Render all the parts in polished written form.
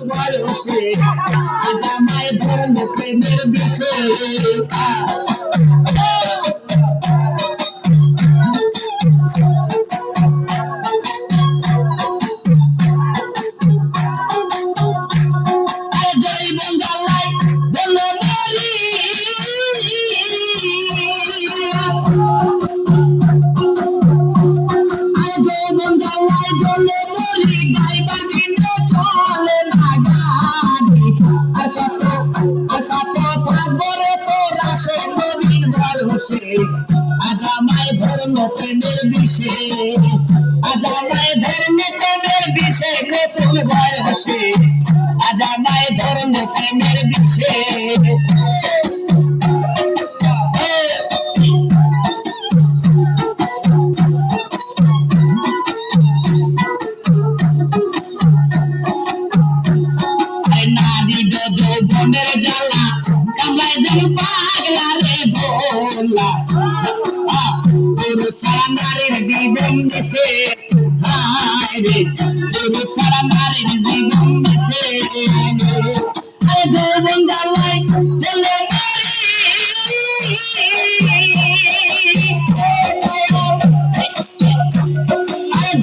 বয়সে জামাই ধর্ম প্রেমের বিষয়ে জামাই ধর্ম প্রেমের বিষয়ে জামাই ধর্ম প্রেমের বিষয়ে নতুন বয়সে জামাই ধর্ম প্রেমের বিষয়ে নারী যৌবনের জ্বালা কামড়ায় যেন পাগলা রে ভোলা ছাড়া নারীর জীবন মিশে রে ছাড়া নারীর জীবন মিশে যৌবন জ্বালায় চলে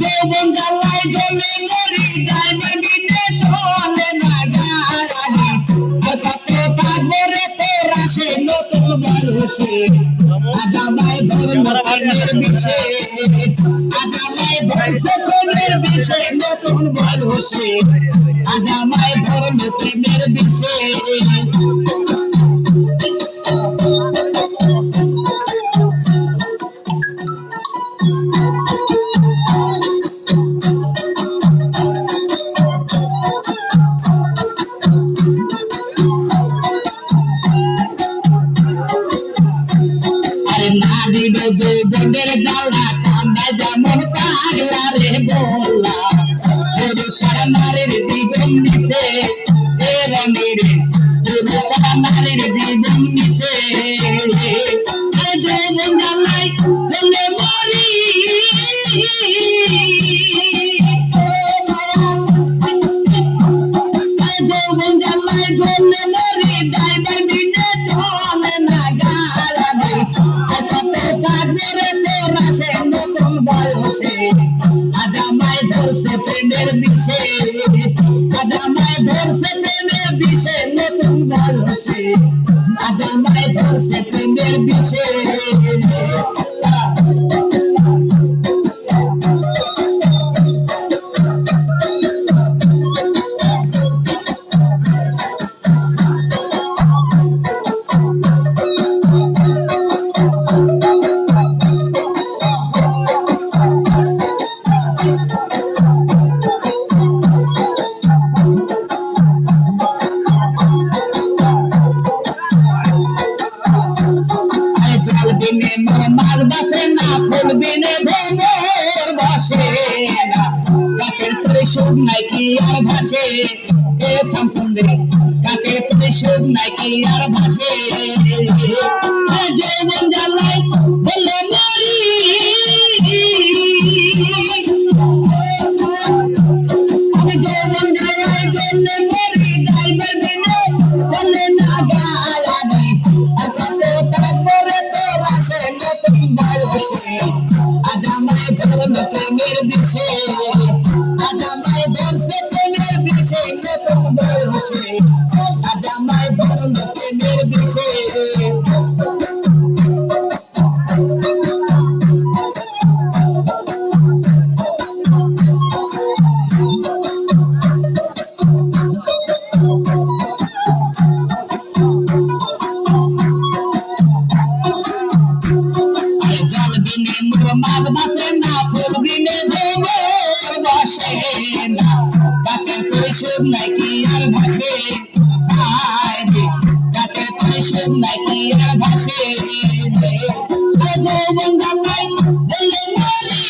যৌবন জ্বালায় চলে মরি যাইবার দিনে চলে না গাড়ি আর কত থাকবে রে তোরা সে নতুন বয়সে জামাই ধর্ম প্রেমের বিষয়ে জামাই ধর্ম প্রেমের বিষয়ে নতুন বয়সে জামাই ধর্ম প্রেমের বিষয়ে নারী যৌবনের জ্বালা কামড়ায় যেমন পাগলা রে ভোলা ছাড়া নারীর জীবন মিশে ছাড়া নারীর জীবন মিশে যৌবন জ্বালায় বলে মরি যৌবন জ্বালায় বলে মরি যাইবার দিনে চলে না গাড়ি জামাই ধরছে প্রেমের বিষয়ে জামাই ধরছে প্রেমের বিষয়ে নতুন বয়সে জামাই ধরছে প্রেমের বিষয়ে মার বাসে না ফুলবিনে ভোমর বসে না কাকের তোরে সুখ নাই কি আর ভাসে এ শামসুন্দরী কাকের তোরে সুখ নাই কি আর ভাসে যৌবন জ্বালায় বলে মরি আমি যৌবন জ্বালায় বলে মরি যাইবার দিনে চলে না গাড়ি আর কত তারপরে তোরা সে নতুন বয়সে জামাই ধর্ম প্রেমের বিষয়ে জামাই ধরছে প্রেমের বিষয়ে নতুন বয়সে জামাই ধর্ম প্রেমের বিষয়ে মাঘ মাসে না ফুলবিনে ভোমর বসে না কাকের তোরে সুখ নাই কি আর ভাসে কাকের তোরে সুখ নাই কি আর ভাসে যৌবন জ্বালায় বলে মরি